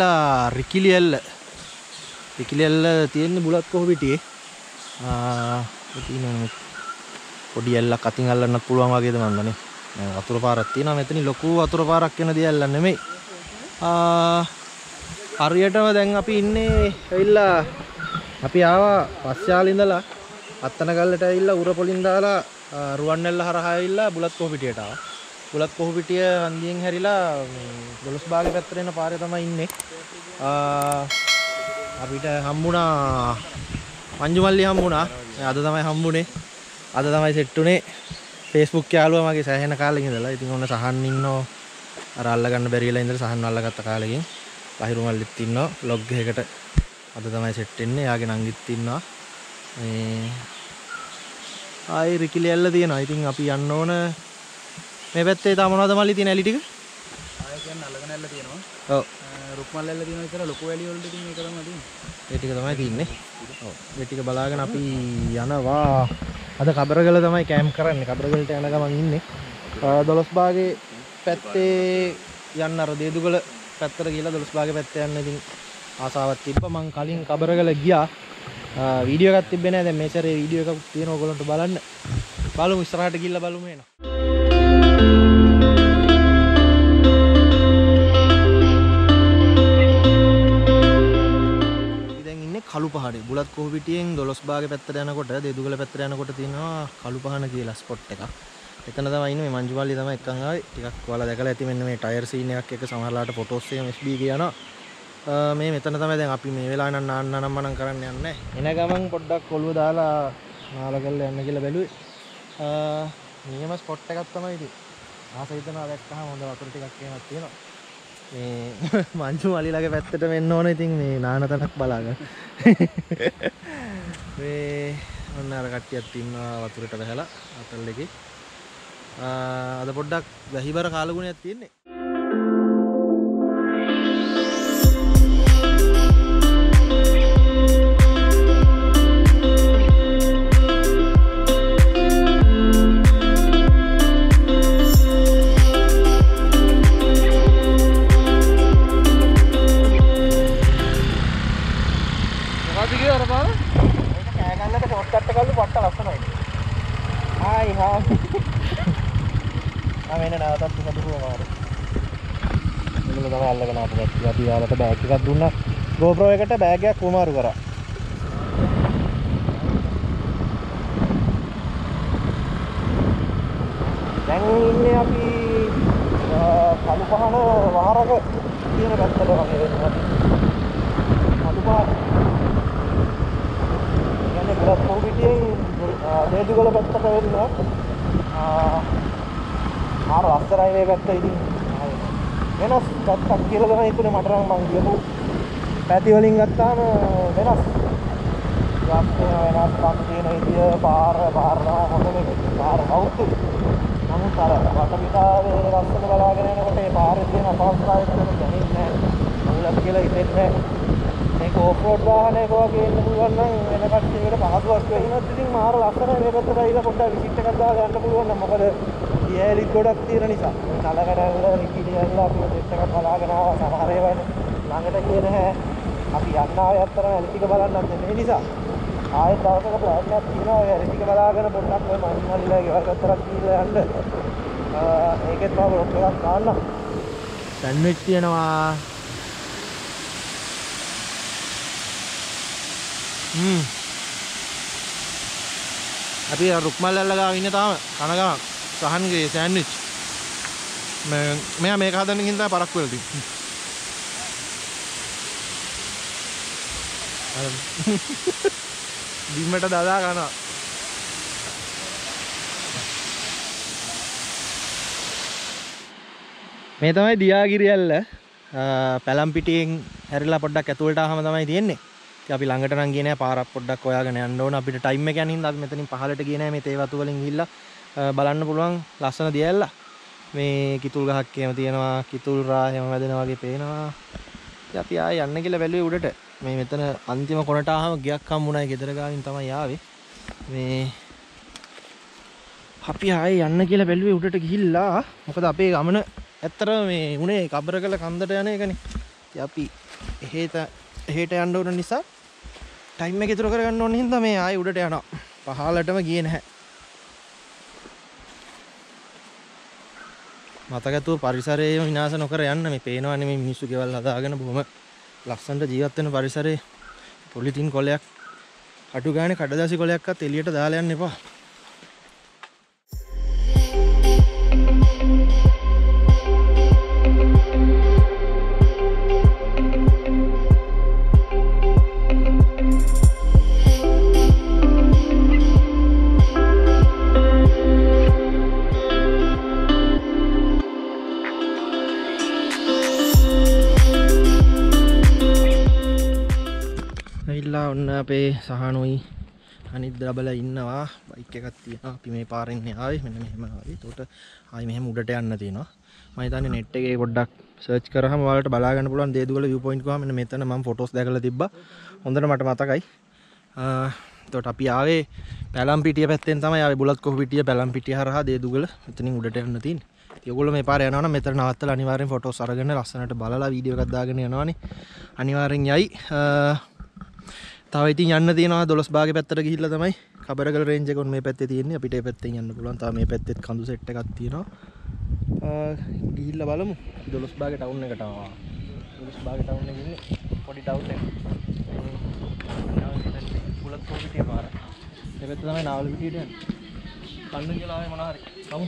ගිහිල්ලා රිකිලියල්ල තියෙන්නේ බුලත් කොහොපිටියේ. තියෙනවා පොඩි ඇල්ලක් අතින් අල්ලන්නත් පුළුවන් වගේද මන් දන්නේ. වතුර පාරක් තියෙනවා මෙතන ලොකු වතුර පාරක් වෙන දියල්ල නෙමෙයි. හරියටම දැන් අපි ඉන්නේ ඇවිල්ලා අපි ආවා පස්යාල ඉඳලා අත්තනගල්ලට ඇවිල්ලා උරපොලින් දාලා රුවන්වැල්ල හරහා ඇවිල්ලා බුලත් කොහොපිටියට ආවා. බුලත් කොහොපිටිය හන්දියෙන් හැරිලා දොළොස් බාගේ පැත්තට එන පාරේ තමයි ඉන්නේ. අපිට හම්බුණා මංජුමල්ලි හම්බුණා. අද තමයි හම්බුනේ. අද තමයි සෙට් උනේ. Facebook යාළුවා මගේ සෑහෙන කාලෙක ඉඳලා. ඉතින් ඔන්න සහන් ඉන්නෝ. අර අල්ල ගන්න බැරිලා ඉඳලා සහන් අල්ලගත්ත කාලෙකින්. ලහිරු මල්ලිත් ඉන්නවා. vlog එකකට අද තමයි සෙට් වෙන්නේ. යාගේ නංගිත් ඉන්නවා. මේ ආයි රිකිලියල්ල තියෙනවා. ඉතින් අපි යන්න ඕන මේ පැත්තේ තා මොනවද මල්ලි තියෙන ඇලි ටික? ආය කියන්නේ අලගන ඇල්ල තියෙනවා. ඔව්. රුක්මල් ඇල්ල තියෙනවා විතර ලොකු ඇලි වලට ඉතින් මේක තමයි තියෙන්නේ. ඒ ටික තමයි තියෙන්නේ. ඔව්. මේ ටික බලාගෙන අපි යනවා. අද කබරගල තමයි කැම්ප් කරන්නේ. කබරගලට යන ගමන් ඉන්නේ. දොළොස් බාගේ පැත්තේ යන්න අර දේදුගල පැත්තට ගිහලා දොළොස් බාගේ පැත්තේ යන්න ඉතින් ආසාවක් තිබ්බා. මං කලින් කබරගල ගියා. වීඩියෝ එකක් තිබ්බේ නෑ. දැන් මේ සැරේ වීඩියෝ එකක් තියෙනවා ඔයගොල්ලන්ට බලන්න. බලමු ඉස්සරහට ගිහලා බලමු එනවා. කළු පහනේ බුලත් කොහොපිටියෙන් දොළොස් බාගේ පැත්තට යනකොට දේදුගල පැත්තට යනකොට තියෙනවා කළු පහන කියලා ස්පොට් එකක්. එතන තමයි ඉන්නේ මේ මංජුමල්ලි තමයි එක්කන් ආවේ. ටිකක් ඔයාලා දැකලා ඇති මෙන්න මේ ටයර් සීන් එකක් එක සමහරලාට ෆොටෝස් එකම SB කියනවා. මේ මෙතන තමයි දැන් අපි මේ වෙලාවේ නම් නාන්න නම් මනම් කරන්න යන්නේ. එන ගමන් පොඩ්ඩක් ඔළුව දාලා නාලා කරලා යන්න කියලා බැලුවේ. නියම ස්පොට් එකක් තමයි ඉතින්. ආස හිතනවා දැක්කහම හොඳ වතුර ටිකක් එහෙමත් තියෙනවා. මේ මංජුමල්ලිලගේ පැත්තට වෙන්න ඕන ඉතින් මේ නාන තනක් බලාගන්න. මේ ඔන්න අර කට්ටියක් ඉන්නවා වතුරට වැහලා අතල් එකේ. අද පොඩ්ඩක් වැහිබර කාලගුණයක් තියෙන්නේ. අපි යාලට බෑග් එකක් දුන්නා. GoPro එකට බෑග් එකක් කුමාරු කරා. දැන් ඉන්නේ අපි කළු පහන වහරක තියෙන පැත්තට වගේ වෙනවා. කළු පහන. කියන්නේ බුලත් කොහොපිටියෙන් දේදුගල පැත්තට වෙනවා. ආර අස්තරයි මේ පැත්ත ඉතින් වෙනස් පැත්තක් කියලා තමයි හිතුනේ මට නම් මං කියපු පැති වලින් ගත්තාම වෙනස්. වෙනස් පත් තියෙන විදිය පාර හොඳ මේ පාර කවුතු. නමුත් අර වටපිටාවේ රස්සන බලාගෙන යනකොට මේ පාරේ තියෙන අපහසුතාවය තමයි දැනෙන්නේ නැහැ. මුලක් කියලා හිතෙන්නේ නැහැ. මේක ඕෆ් රෝඩ් වාහනයක වගේ ඉන්න පුළුවන් නම් වෙන කට්ටියකට පහසුවක් වෙනත් ඉතින් මාර ලස්සනයි මේ පැත්තට ඇවිල්ලා පොඩ්ඩක් විසිට් එකක් දාලා යන්න පුළුවන් නම් මොකද දියැලි ගොඩක් තියෙන නිසා. නලකඩල්ල රිකිලියල්ල අපි සෙට් එකක් බලාගෙන ආවා. සමහර ඒවා ළඟට කියේ නැහැ. අපි යන්න ආවේ අත්තරම ඇලි ටික බලන්නත් මේ නිසා. ආයෙත් දවසක ප්ලෑන් එකක් තියෙනවා. ඔය ඇලි ටික බලාගෙන පොඩ්ඩක් ඔය මන්මල්ලිලා ගෙවල් පැත්තට ගිහලා යන්න. ඒකෙත් මම බ්ලොග් එකක් දාන්නම්. සැන්ඩ්විච් තියෙනවා. අපි රුක්මල්ලල්ල ගාව ඉන්නේ තාම කන ගමන්. සහන්ගේ සෑන්ඩ්විච් මෙයා මේක හදන්න ගිහින් තමයි පරක්කු වෙලා තියෙන්නේ. බිම්මට දාලා කනවා. මේ තමයි දියාගිරි ඇල්ල. පැලම්පිටියෙන් හැරිලා පොඩ්ඩක් ඇතුළට ආවම තමයි තියෙන්නේ. ඉතින් අපි ළඟට නම් ගියේ නෑ. පාරක් පොඩ්ඩක් හොයාගෙන යන්න ඕන. අපිට ටයිම් එක යන හින්දා අපි මෙතනින් පහළට ගියේ නෑ. මේ තේ වතු වලින් ගිහිල්ලා බලන්න පුළුවන් ලස්සන දියැල්ල. මේ කිතුල් ගහක් එහෙම තියෙනවා. කිතුල් රා එහෙම වැදෙනා වගේ පේනවා. ඉතින් අපි ආයෙ යන්න කියලා බැලුවේ උඩට. මේ මෙතන අන්තිම කොනට ආවම ගියක් හම්බුණා. ගෙදර ගාවින් තමයි ආවේ. මේ අපි ආයෙ යන්න කියලා බැලුවේ උඩට ගිහිල්ලා. මොකද අපේ ගමන ඇත්තටම මේ උනේ කබරගල කන්දට යන එකනේ. ඉතින් අපි එහෙට යන්න ඕන නිසා ටයිම් එක ඉතුරු කරගන්න ඕන හින්දා මේ ආයෙ උඩට යනවා. පහළටම ගියේ නැහැ. මතකතුව පරිසරයේ විනාශ නොකර යන්න මේ පේනවනේ මේ මිනිස්සු ගෙවල් හදාගෙන බොහොම ලස්සනට ජීවත් වෙන පරිසරයේ පොලිතින් කොලයක් අඩු ගානේ කඩදාසි කොලයක්වත් එළියට දාලා යන්න එපා. ඔන්න අපේ සහනුයි අනිත් දබලා ඉන්නවා බයික් එකක් තියෙනවා අපි මේ පාරෙන් ආවේ මෙන්න මෙහෙම ආවේ ඒකට ආයි මෙහෙම උඩට යන්න තියෙනවා මම හිතන්නේ net එකේ පොඩ්ඩක් සර්ච් කරාම ඔයාලට බලා ගන්න පුළුවන් දේදුගල view point ගාව මෙන්න මෙතන මම ෆොටෝස් දැකලා තිබ්බා හොඳට මට මතකයි ඒකට අපි ආවේ පැලම්පිටිය පැත්තෙන් තමයි ආවේ බුලත් කොහු පිටිය පැලම්පිටිය හරහා දේදුගල මෙතනින් උඩට යන්න තියෙන්නේ ඉතින් ඔයගොල්ලෝ මේ පාරේ යනවා නම් මෙතන නවත්තලා අනිවාර්යෙන් ෆොටෝස් අරගෙන ලස්සනට බලලා වීඩියෝ එකක් දාගෙන යනවානේ අනිවාර්යෙන් යයි තව ඉතින් යන්න තියෙනවා 12 භාගේ පැත්තට ගිහිල්ලා තමයි කබරගල රේන්ජ් එක උන් මේ පැත්තේ තියෙන්නේ අපිට මේ පැත්තෙන් යන්න පුළුවන් තව මේ පැත්තෙත් කඳු සෙට් එකක් තියෙනවා ගිහිල්ලා බලමු 12 භාගේ ටවුන් එකට ආවා 12 භාගේ ටවුන් එකේ ඉන්නේ පොඩි ටවුන් එක බුලත් කොපිටිය පාර මේ පැත්ත තමයි නාවල පිටියට යන්නේ කන්නු කියලා ආවේ මොනවා හරි කමු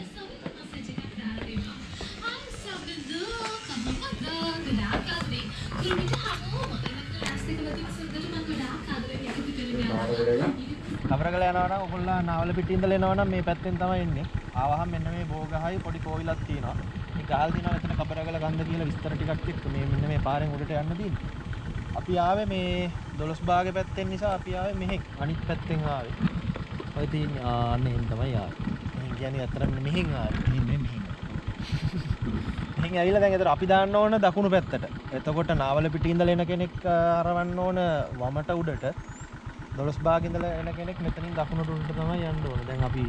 කබරගල යනවා නම් ඔයගොල්ලෝ නාවල පිටින් ඉඳලා එනවා නම් මේ පැත්තෙන් තමයි එන්නේ. ආවහම මෙන්න මේ බෝගහයි පොඩි කෝවිලක් තියෙනවා. මේ ගහල් තියෙනවා මෙතන කබරගල ගන්ද කියලා විස්තර ටිකක් එක්ක මේ මෙන්න මේ පාරෙන් උඩට යන්න තියෙන්නේ. අපි ආවේ මේ 12 භාගේ පැත්තෙන් නිසා අපි ආවේ මෙහෙන් අනිත් පැත්තෙන් ආවේ. ඔය තියෙන්නේ අන්න එහෙන් තමයි ආවේ. මෙහෙන් කියන්නේ අතරම මෙහෙන් ආවේ. මෙහෙන්. මෙහෙන් ඇවිල්ලා දැන් ඒතර අපි දාන්න ඕන දකුණු පැත්තට. එතකොට නාවල පිටින් ඉඳලා එන කෙනෙක් අරවන්න ඕන වමට උඩට. 12 භාග ඉඳලා එන කෙනෙක් මෙතනින් දකුණට උඩට තමයි යන්න ඕනේ. දැන් අපි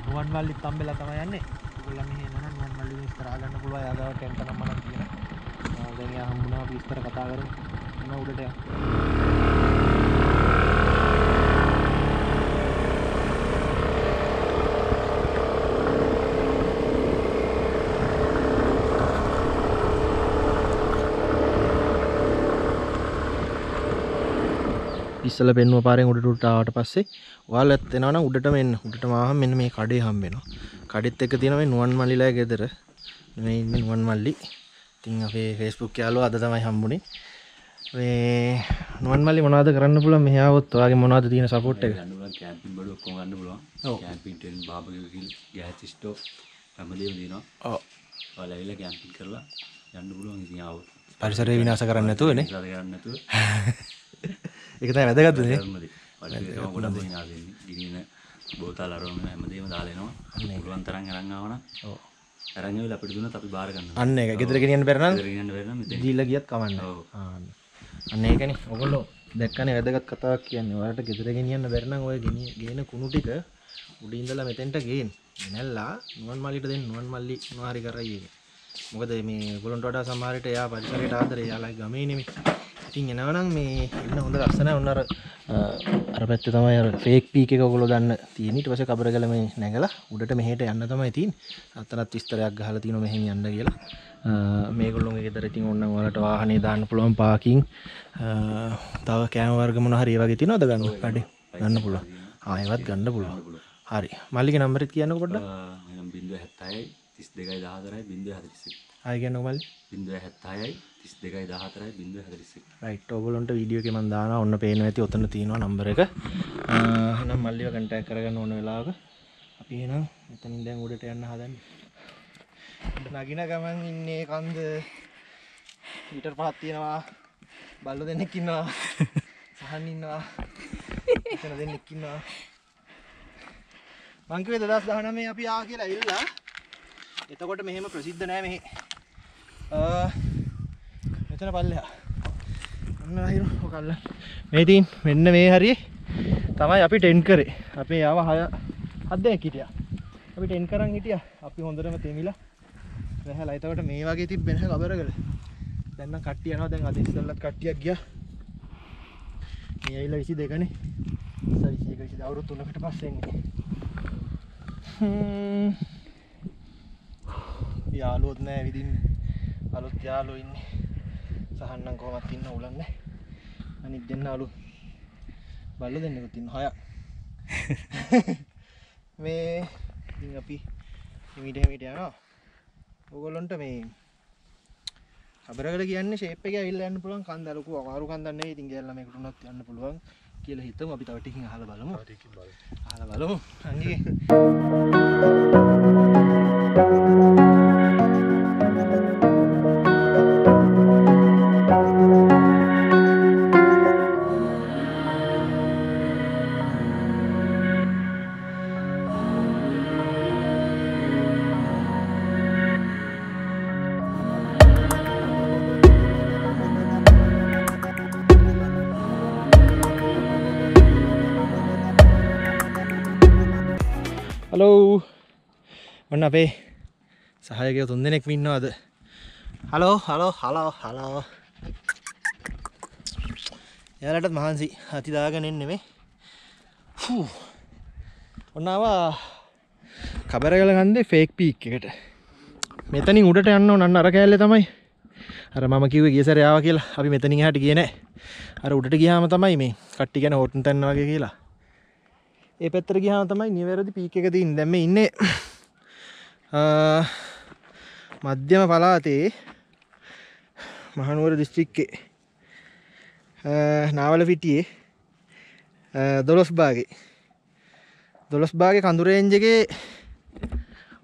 නුවන්මල්ලිත් හම්බෙලා තමයි යන්නේ. ඔයගොල්ලෝ මෙහෙ එනවා නම් නුවන්මල්ලි විස්තර අහගන්න පුළුවන්. යාගාව ටෙන්ට් නම්ම නම් තියෙනවා. දැන් එයා හම්බුණා අපි විස්තර කතා කරමු. එන උඩට යන්න. ඉස්සල පෙන්නුව පාරෙන් උඩට ආවට පස්සේ ඔයාලත් එනවා නම් උඩටම එන්න. උඩටම ආවම මෙන්න මේ කඩේ හම්බ වෙනවා. කඩෙත් එක තියෙන මේ නුවන්මල්ලිලා ගෙදර. මේ ඉන්නේ නුවන්මල්ලි. ඉතින් අපේ Facebook යාළුවා අද තමයි හම්බුනේ. මේ නුවන්මල්ලි මොනවද කරන්න පුළුවන් මෙහි ආවොත් ඔයාගේ මොනවද තියෙන සපෝට් එක? ගන්න පුළුවන් කැම්පින් බඩු ඔක්කොම ගන්න පුළුවන්. කැම්පින් ටෙන් බාබකියු කිල් ගෑස් ස්ටෝව් හැමදේම තියෙනවා. ඔව්. ඔයාලා ඇවිල්ලා කැම්පින් කරලා යන්න පුළුවන් ඉතින් ආවොත්. පරිසරය විනාශ කරන්නේ නැතුවනේ. විනාශ කරන්නේ නැතුව. ඒක තමයි වැදගත් දේ. පරිසරය ගොඩක් දෙනා දෙන්නේ. ගිනින බෝතල් අරගෙන හැමදේම දාලා එනවා. පුළුවන් තරම් අරන් ආවනම්. ඔව්. අරන් ඇවිල්ලා අපිට දුන්නත් අපි බාර ගන්නවා. අන්න ඒක. ගෙදර ගෙනියන්න බැර නම් ගෙදර ගෙනියන්න බැර නම් මෙතන දීලා ගියත් කමන්නේ. ඔව්. අන්න ඒකනේ. ඔයගොල්ලෝ දැක්කනේ වැදගත් කතාවක් කියන්නේ. ඔයාලට ගෙදර ගෙනියන්න බැර නම් ඔය ගේන කුණු ටික උඩින් ඉඳලා මෙතෙන්ට ගේන්න. ගෙනල්ලා නුවන්මල්ලිට දෙන්න. නුවන්මල්ලි මොනවා හරි කරයි ඒක. මොකද මේ ඔයගොල්ලන්ට වඩා සමහර විට එයා පරිසරයට ආදරේ. එයාලගේ ගමේ නෙමෙයි. ඉතින් එනවනම් මේ ඉන්න හොඳ ලස්සනයි. ඔන්න අර පැත්තේ තමයි අර ෆේක් පීක් එක ඔයගොල්ලෝ දන්න තියෙන්නේ. ඊට පස්සේ කබරගල මේ නැගලා උඩට මෙහෙට යන්න තමයි තියෙන්නේ. අතනත් විස්තරයක් ගහලා තියෙනවා මෙහෙන් යන්න කියලා. මේගොල්ලෝගේ ගෙදර ඉතින් ඕනනම් ඔයාලට වාහනේ දාන්න පුළුවන් පාකින්. තව කෑම වර්ග මොනවා හරි ඒ වගේ තියෙනවද ගන්න? කඩේ ගන්න පුළුවන්. ඒවත් ගන්න පුළුවන්. හරි. මල්ලිගේ නම්බරෙත් කියන්නකෝ පොඩ්ඩක්. 076 32 14 041. ආයෙ කියන්නකෝ මල්ලි. 076 32 14 041. රයිට්. ඔයගොල්ලන්ට වීඩියෝ එකේ මම දානවා. ඔන්න පේනවා ඇති. ඔතන තියෙනවා නම්බර එක. එහෙනම් මල්ලිව කන්ටැක්ට් කරගන්න ඕන වෙලාවක අපි එහෙනම් මෙතනින් දැන් උඩට යන්න හදන්නේ. නගින ගමන් ඉන්නේ කන්ද මීටර් 5ක් තියෙනවා. බල්ලෝ දෙන්නෙක් ඉන්නවා. සහන් ඉන්නවා. එතන දෙන්නෙක් ඉන්නවා. මං කිව්වේ 2019 අපි ආ කියලා ඇවිල්ලා. එතකොට මෙහෙම ප්‍රසිද්ධ නෑ මෙහෙ. මෙතන පල්ලෙහා. අන්න අහිරු ඔකල්ල. මේ තින් මෙන්න මේ හරියේ තමයි අපි ටෙන්ට් කරේ. අපි ආව 7 දෙනෙක් හිටියා. අපි ටෙන්ට් කරන් හිටියා. අපි හොඳටම තෙමිලා. වැහලා. එතකොට මේ වගේ තිබ්බේ නැහැ කබරගල. දැන් නම් කට්ටිය යනවා. දැන් අද ඉස්සෙල්ලත් කට්ටියක් ගියා. මේ ඇවිල්ලා 22 නේ. 21 22 අවුරුදු 3කට පස්සේ එන්නේ. යාළුවොත් නෑ විදින්න. අලුත් යාළුවෝ ඉන්නේ. සහන් නම් කොහොමත් ඉන්න උලන්නේ. අනිත් දෙන්න අලුත් බල්ල දෙන්නෙකුත් ඉන්න 6ක්. මේ ඉතින් අපි හිමිට යනවා. ඕගොල්ලන්ට මේ කබරගල කියන්නේ ෂේප් එකේ ඇවිල්ලා යන්න පුළුවන් කන්ද ලොකු අමාරු කන්දක් නෙවෙයි. ඉතින් ගෑල්ලා මේකට උනත් යන්න පුළුවන් කියලා හිතමු. අපි තව ටිකකින් අහලා බලමු. අහලා බලමු. අංගිගේ හලෝ ඔන්න අපේ සහායකයෝ 3 දෙනෙක් ඉන්නවද? හලෝ එයාලටත් මහන්සි අති දාගෙන එන්නේ මේ. ඔන්න ආවා කබරගල ගන්දේ ෆේක් පීක් එකට. මෙතනින් උඩට යන්න ඕන. අන්න අර කෑල්ලේ තමයි. අර මම කිව්වේ ගිය සැරේ ආවා කියලා. අපි මෙතනින් එහාට ගියේ නැහැ. අර උඩට ගියාම තමයි මේ කට්ටි කියන හොටන් තැන්න වගේ කියලා. ඒ පැත්තට ගියාම තමයි නිවැරදි පීක් එක තියෙන්නේ. දැන් මේ ඉන්නේ මධ්‍යම පළාතේ මහනුවර දිස්ත්‍රික්කේ නාවලපිටියේ 12 භාගේ කඳු රේන්ජ් එකේ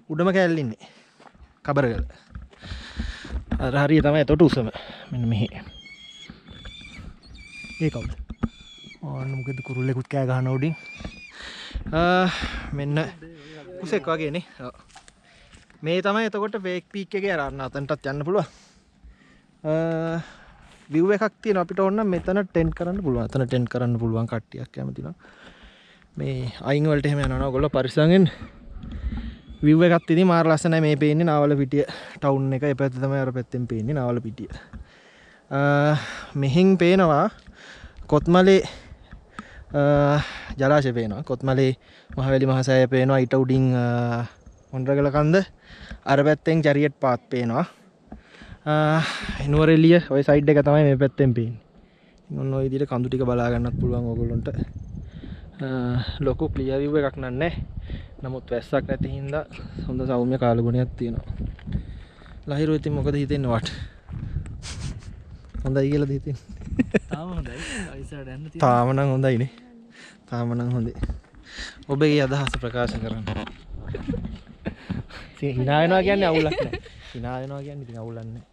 උඩම කැලේ ඉන්නේ කබරගල. අර හරිය තමයි එතකොට උසම. මෙන්න මෙහි. ඒ කවුද? ඕන්න මොකද කුරුල්ලෙකුත් කෑ ගහන උඩින්. මෙන්න කුසෙක් වගේ නේ. ඔව්. මේ තමයි එතකොට ෆේක් පීක් එකේ අරන්න අතනටත් යන්න පුළුවන්. view එකක් තියෙනවා අපිට ඕන නම් මෙතන ටෙන්ට් කරන්න පුළුවන්. අතන ටෙන්ට් කරන්න පුළුවන් කට්ටියක් කැමති නම්. මේ අයින් වලට එහෙම යනවා ඔයගොල්ලෝ පරිස්සමෙන්. view එකක් තියෙන්නේ මාර ලස්සනයි. මේ පේන්නේ නාවලපිටිය ටවුන් එක. ඒ පැත්තේ තමයි අර පැත්තෙන් පේන්නේ නාවලපිටිය. මෙහින් පේනවා කොත්මලේ ජලාශය පේනවා. කොත්මලේ මහවැලි මහසෑය පේනවා. ඊට උඩින් මොණරගල කන්ද. අර පැත්තෙන් චැරියට් පාත් පේනවා. නුවරඑළිය ওই සයිඩ් එක තමයි මේ පැත්තෙන් පේන්නේ. ඔන්න ඔය විදිහට කඳු ටික බලා ගන්නත් පුළුවන් ඕගොල්ලන්ට. ලොකු ක්ලියර් view එකක් නෑ. නමුත් වැස්සක් නැති හින්දා හොඳ සෞම්‍ය කාලගුණයක් තියෙනවා. ලහිරු ඉතින් මොකද හිතෙන්නේ වට? හොඳයි කියලාද හිතෙන්නේ? තාම හොඳයි. ඉස්සරහට යන්න තියෙනවා. තාම නම් හොඳයිනේ. තාම නම් හොඳයි. ඔබගේ අදහස ප්‍රකාශ කරන්න. හිනා වෙනවා කියන්නේ අවුලක් නෑ. හිනා වෙනවා කියන්නේ ඉතින් අවුලක් නෑ.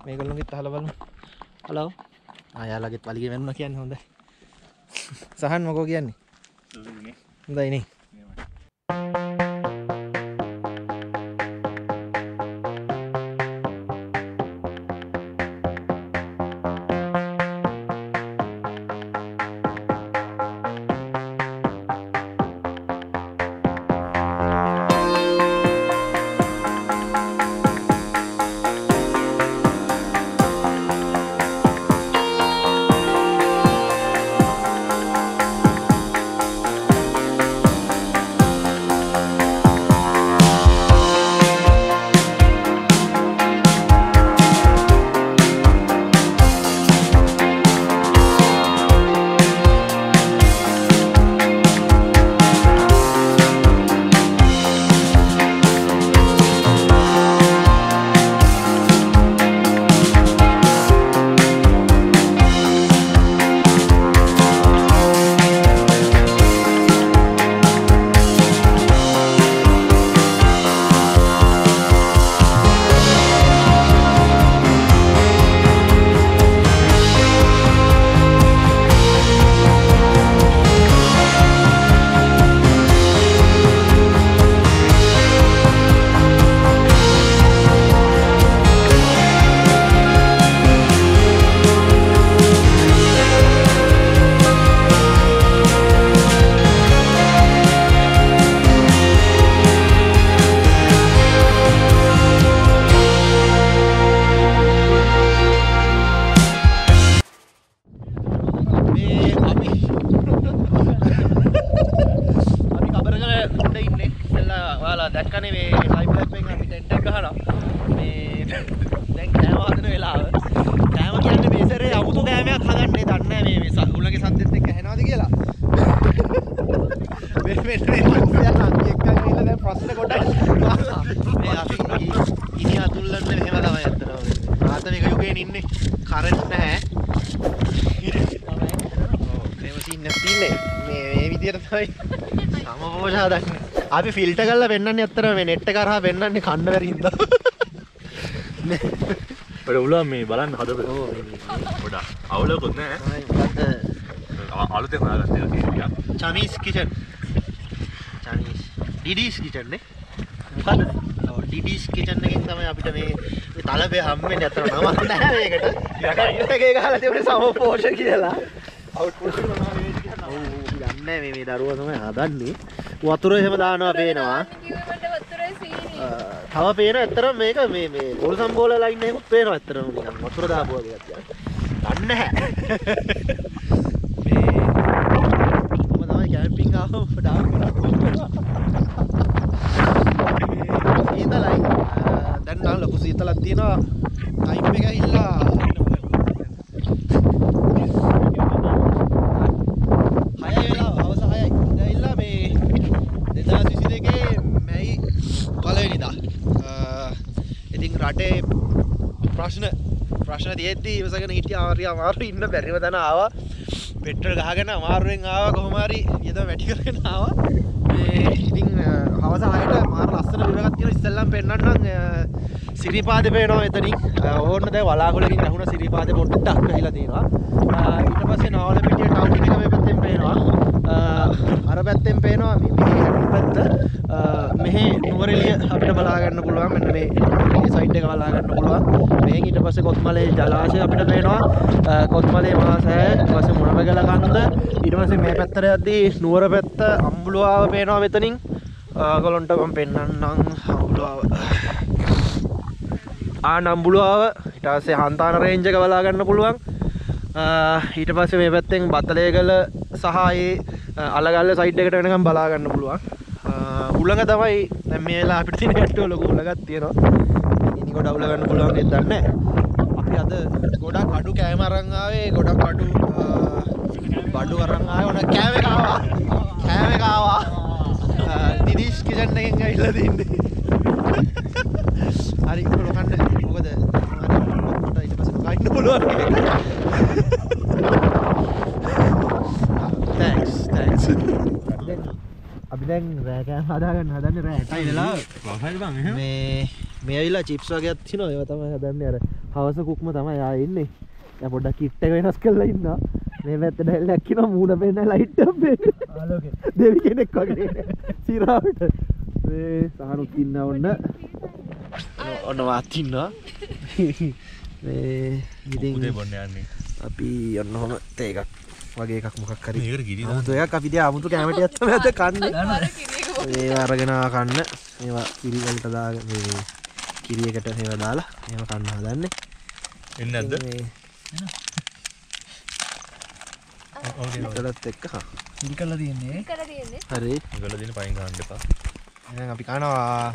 මේගොල්ලෝගෙත් අහලා බලමු. හලෝ. යාළුවගෙත් වලිගේ වෙනවා කියන්නේ හොඳයි. සහන් මොකෝ කියන්නේ? හොඳයි නේ. දැක්කනේ මේ ටයිම් ලැප් එකෙන් අපි ටෙන්ට් එක ගහනවා. මේ දැන් කෑම හදන වෙලාව. කෑම කියන්නේ මේ සැරේ අමුතු කෑමයක් හදන්නේ දන්නේ නැහැ මේ උලගේ සද්දෙත් එක්ක ඇහෙනවද කියලා. මේ මනුස්සයා අන්ති එක්කන් ගිහලා දැන් ප්‍රශ්න ගොඩක්. මේ අපි ඉනි අතුල්ලන්නේ මෙහෙම තමයි අත්තනවා. ආතමික යුගයෙන් ඉන්නේ. කරන්ට් නැහැ. මේ විදියට තමයි සමපෝෂ හදන්නේ. අපි ෆිල්ටර් කරලා වෙන්නන්නේ අත්තර මේ නෙට් එක කරා වෙන්නන්නේ කන්න බැරි හින්දා. ඔය උලා මේ බලන්න හදපු. ඔව් පොඩක් අවුලකුත් නැහැ. මොකද්ද? අලුතෙන් හදාගත්ත එක කියන්නේ. Chinese kitchen. චයිනීස්. ඩිඩීස් කිචන් නේ. මොකද්ද? ඔව් ඩිඩීස් කිචන් එකෙන් තමයි අපිට මේ තලබේ හම්බෙන්නේ අතන නම නැහැ මේකට. එකේ ගහලා තිබුණේ සමපෝෂ කියලා. අවුට්පුට් එක මොනවා නෙවෙයි කියලා. ඔව් දන්නේ මේ දරුවා තමයි හදන්නේ. වතුර එහෙම දානවා පේනවා. තව පේන ඇත්තටම මේක මේ ගෝල් සම්බෝල ලයින් එකකුත් පේනවා ඇත්තටම නිකන් වතුර දාපුවා කියලා කියන්නේ. දන්නේ නැහැ. මේ මම තමයි කැම්පින් ආවම ඩාම් සීතලයි. දැන් නම් ලොකු සීතලක් තියෙනවා. ටයිම් එක ඇවිල්ලා 6 වෙලා හවස 6යි. දැන් ඇවිල්ලා මේ 2022 මැයි පළවෙනිදා. ඉතින් රටේ ප්‍රශ්න තියෙද්දි ඉවසගෙන හිටියා අමාරු ඉන්න බැරිව තන ආවා. පෙට්‍රල් ගහගෙන අමාරුවෙන් ආවා කොහොම හරි ඊට වැටි කරගෙන ආවා. මේ ඉතින් හවස 6ට මාර ලස්සන විවරයක් තියෙන ඉස්සෙල්ලම පෙන්නන්නම් සිරිපාදේ පේනවා එතනින්. ඕන්න දැන් වලාකුළකින් ඇහුණ සිරිපාදේ පොඩ්ඩක් වැහිලා තියෙනවා. ඊට පස්සේ නාවලපිටිය ටවුන් එක මේ පැත්තෙන් පේනවා. අර පැත්තෙන් පේනවා මේ පැත්ත. මෙහි නුවරඑළිය අපිට බලා ගන්න පුළුවන්. මෙන්න මේ සයිඩ් එක බලා ගන්න පුළුවන්. මෙහෙන් ඊට පස්සේ කොත්මලේ ජලාශය අපිට පේනවා. කොත්මලේ මහා සෑය, ඊට පස්සේ මුණබගල කන්ද, ඊට පස්සේ මේ පැත්තට යද්දී නුවර පැත්ත අම්බුලුවාව පේනවා මෙතනින්. ඔයගොල්ලන්ට මම පෙන්නන්නම් අම්බුලුවාව. නම්බුලුවාව ඊට පස්සේ හන්තාන රේන්ජ් එක බලා ගන්න පුළුවන්. ඊට පස්සේ මේ පැත්තෙන් බතලේගල සහ ඒ අලගල්ල සයිඩ් එකට වෙනකම් බලා ගන්න පුළුවන්. උලඟ තමයි දැන් මේ වෙලාව අපිට තියෙන ගැට්ටුව ලොකු උලඟක් තියෙනවා. ඉනි කොට උල ගන්න පුළුවන් නේද දන්නේ නැහැ. අපි අද ගොඩක් අඩු කෑම අරන් ආවේ. ගොඩක් අඩු බඩු අරන් ආවේ. ඕන කෑම එක ආවා. කෑම එක ආවා. ඩිඩීස් කිචන් එකෙන් ඇවිල්ලා තින්නේ. හරි ලොකන්න මොකද මට ඊට පස්සේ කයින්න පුළුවන්. thanks අපි දැන් රෑ කෑම හදන්නේ රෑ 8යි වෙලාව. මේ ඇවිල්ලා චිප්ස් වගේක් තියෙනවා. ඒවා තමයි හදන්නේ. අර හවස කුක්ම තමයි ආයේ ඉන්නේ. දැන් පොඩ්ඩක් කිට් එක වෙනස් කරලා ඉන්නවා. මේ පැත්තට ඇවිල්ලා කියනවා මූණ පෙන්න ලයිට් එකක් පෙන්න. ආලෝකේ දෙවි කෙනෙක් වගේ සිරාවට. මේ සහනුත් ඉන්න ඔන්න වාත් ඉන්නවා. මේ ඉතින් උදේ බොන්න යන්නේ. අපි යන්න ඔහම තේ එකක් වගේ එකක් මොකක් හරි. මේකට ගිනි දාන්න. අමුතු එකක් අපි දිහා අමුතු කැමටියක් තමයි අද කන්නේ. ඒවා අරගෙන කන්න. මේවා කිරි වලට දාගෙන මේ කිරි එකට මේවා දාලා මේවා කන්න හදන්නේ. එන්නේ නැද්ද? ඒකලත් එක්ක හා. ඉලි කරලා තියෙන්නේ. හරි. ඒගොල්ලෝ දින පයින් ගන්න එපා. එහෙනම් අපි කනවා.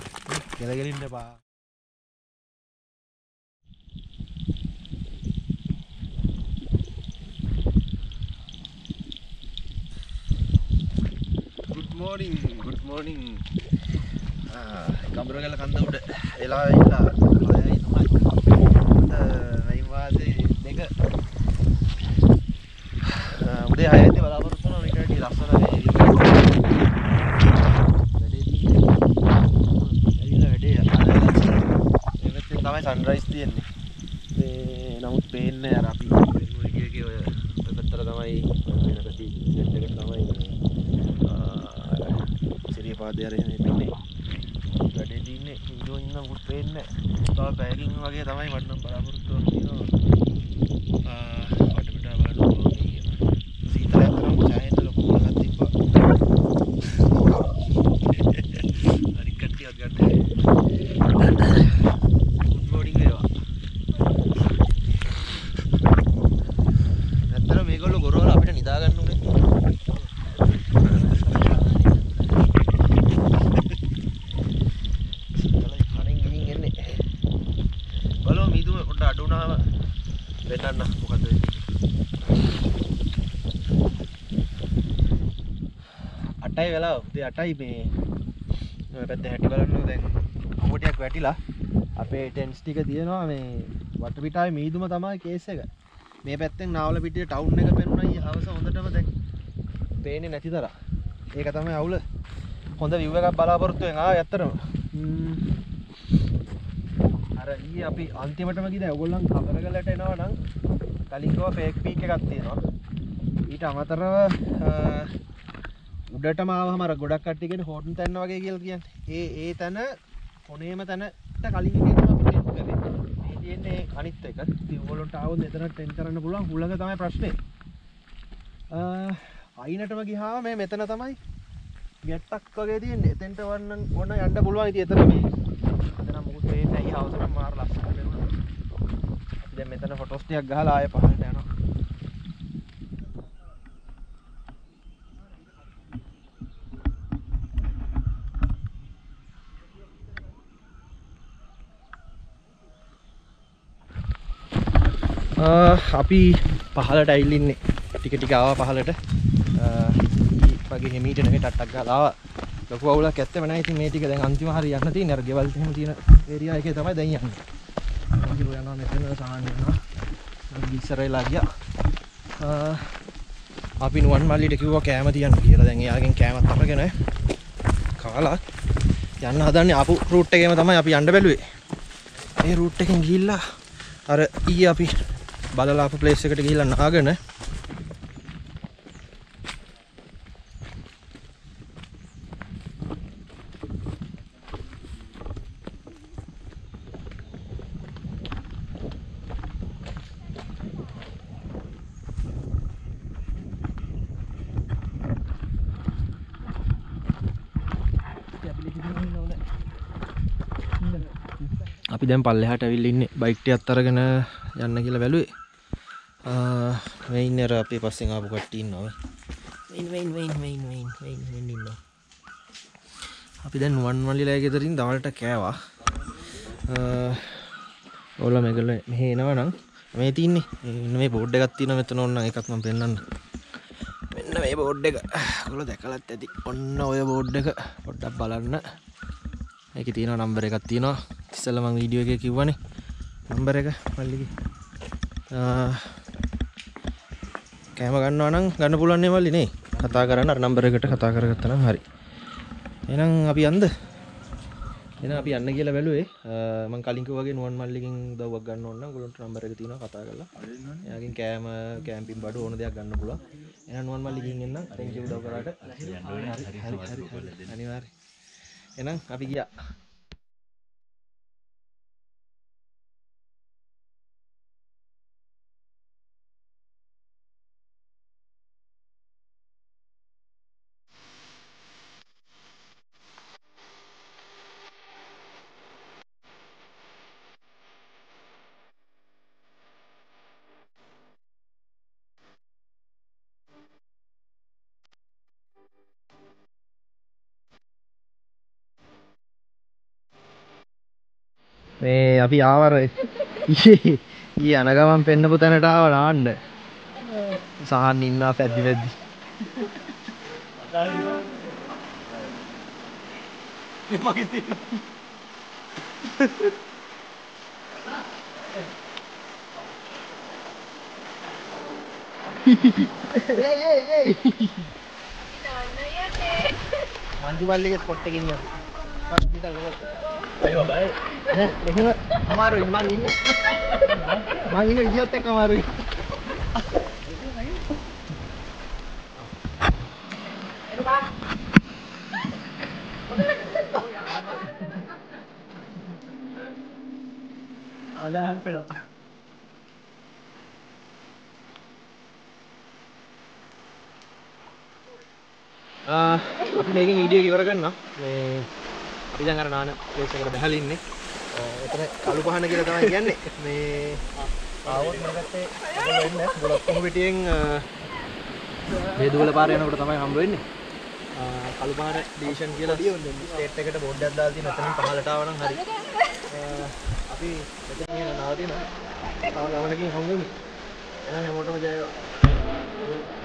ගෙලගෙලින්න එපා. good morning කඹරගල කන්ද උඩ වෙලා ඉන්න 6යි 9යි වාසේ දෙක උදේ 6යි බලාපොරොත්තු වෙනවා මේක ටික ලස්සන තමයි සන්රයිස් තියෙන්නේ. මේ නමුත් පේන්නේ අර අපි වෙනුනේ එකේ ඔය පැත්තට තමයි වෙනක සෙට් එක තමයි සිරිපාදේ අර එහෙම ඉන්නේ. වැඩේ දින්නේ ඉන්දෝ ඉන්න මොකද පේන්නේ. තව බෑගින් වගේ තමයි මට නම් බලාපොරොත්තු වෙනවා. වටපිට බලන්න සීතල ඇතුළම ඡායෙත් ලොකු එකක් තිබ්බා. හරි කට්ටියක් ගන්න. මේගොල්ලෝ ගොරවල අපිට නිදා ගන්න උනේ. 8යි වෙලා උදේ 8යි මේ පැත්ත හැටි බලන්න දැන් කොටියක් වැටිලා අපේ ටෙන්ට්ස් ටික තියෙනවා මේ වටපිටාවේ මීදුම තමයි කේස් එක. මේ පැත්තෙන් නාවල පිටියේ ටවුන් එක පෙනුණා ඊ හවස හොඳටම දැන් පේන්නේ නැති තරම්. ඒක තමයි අවුල. හොඳ view එකක් බලාපොරොත්තු වෙන ආවේ ඇත්තටම. අර ඊ අපි අන්තිමටම ගිහලා ඔයගොල්ලන් කබරගලට එනවා නම් කලින් ගියා ෆේක් පීක් එකක් තියෙනවා. ඊට අමතරව උඩටම ආවම අර ගොඩක් කට්ටිය කියන්නේ හෝටන් තැන්න වගේ කියලා කියන්නේ. ඒ තැන කොනේම තැනට කලින් එකේ තමයි අපි ටෙන්ට් කරේ. මේ තියෙන්නේ අනිත් එක. ඉතින් ඔයගොල්ලන්ට ආවොත් එතන ටෙන්ට් කරන්න පුළුවන්. හුළඟ තමයි ප්‍රශ්නේ. අයිනටම ගියාම මේ මෙතන තමයි ගැට්ටක් වගේ තියෙන්නේ. එතෙන්ට වන්න ඕන යන්න පුළුවන්. ඉතින් එතන මේ එතන මොකුත් වෙන්නේ නැහැ. හවස නම් මාර ලස්සනට වෙනවා. අපි දැන් මෙතන ෆොටෝස් ටිකක් ගහලා ආයෙ පහළට යනවා. අපි පහලට ඇවිල්ලා ඉන්නේ. ටික ටික ආවා පහලට. වගේ හිමීට නෙවෙයි ටට්ටක් ගාලා ආවා. ලොකු අවුලක් ඇත්තෙම නැහැ. ඉතින් මේ ටික දැන් අන්තිම හරිය යන්න තියෙන්නේ. අර ගෙවල් එහෙම තියෙන ඒරියා එකේ තමයි දැන් යන්නේ. කිලෝ යනවා මෙතන සාහන් යනවා. අපි ඉස්සර වෙලා ගියා. අපි නුවන් මල්ලිට කිව්වා කෑම තියන්න කියලා. දැන් එයාගෙන් කෑමක් අරගෙන කාලා යන්න හදන්නේ ආපු රූට් එකේම තමයි අපි යන්න බැලුවේ. ඒ රූට් එකෙන් ගිහිල්ලා අර ඊයේ අපි බලලා අපේ ප්ලේස් එකට ගිහිල්ලා නාගෙන අපි දැන් පල්ලෙහාට ඇවිල්ලා ඉන්නේ බයික් ටිකක් අරගෙන යන්න කියලා බැලුවේ. මේ ඉන්නේ අර අපේ පස්සෙන් ආපු කට්ටිය ඉන්නවා. වෙයින් ඉන්නවා. අපි දැන් නුවන් මල්ලිලා ගෙදරින් දවල්ට කෑවා. ඕලා මෙගල මෙහෙ එනවා නම් මේ තින්නේ. මේ බෝඩ් එකක් තියෙනවා මෙතන ඕනනම් එකක් මම පෙන්නන්න. මෙන්න මේ බෝඩ් එක. ඔයාලා දැකලත් ඇති. ඔන්න ඔය බෝඩ් එක පොඩ්ඩක් බලන්න. මේකේ තියෙනවා නම්බර් එකක් තියෙනවා. ඉස්සෙල්ලා මම වීඩියෝ එකේ කිව්වනේ නම්බර් එක මල්ලිගේ. කෑම ගන්නවා නම් ගන්න පුළුවන් නේ මල්ලි නේ. කතා කරන්න අර නම්බර් එකට කතා කරගත්තා නම් හරි. එහෙනම් අපි යන්න. එහෙනම් අපි යන්න කියලා බැලුවේ. මම කලින් කිව්වා වගේ නුවන් මල්ලිගෙන් උදව්වක් ගන්න ඕන නම් ඔයගොල්ලන්ට නම්බර් එක තියෙනවා කතා කරලා. එයාගෙන් කෑම කැම්පින් බඩු ඕන දෙයක් ගන්න පුළුවන්. එහෙනම් නුවන් මල්ලිගෙන් එන්නම්. thank you උදව් කරාට. හරි. අනිවාර්යයෙන්. එහෙනම් අපි ගියා. මේ අපි ආවර ඊයේ යන ගමන් පෙන්නපු තැනට ආව නාන්න. සහන් ඉන්නවා පැද්දි පැද්දි. මගේ තියෙනවා. ඒ මන්දි මල්ලිගේ ස්පොට් එකේ ඉන්නවා. අයියෝ බයි. එහෙම අමාරුයි මං ඉන්නේ. මං ඉන්නේ විදියත් එක්ක අමාරුයි. අදහන් පෙළ. අපි මේකෙන් වීඩියෝ එක ඉවර කරනවා. මේ අපි දැන් අර නාන ප්ලේස් එකට බහලා ඉන්නේ. එතන කළු පහන කියලා තමයි කියන්නේ. මේ ආවොත් මේ පැත්තේ ඔයගොල්ලෝ ඉන්නේ. ගොඩක් කොහොම පිටියෙන් හේදුවල පාර යනකොට තමයි හම්බ වෙන්නේ. කළු පහන ඩිවිෂන් කියලා ස්ටේට් එකට බෝඩ් එකක් දාලා තියෙන එතනින් පහලට ආව නම් හරි. අපි මෙතන නවතිනවා. තව ගමනකින් හම්බ වෙමු. එහෙනම් හැමෝටම ජය වේවා.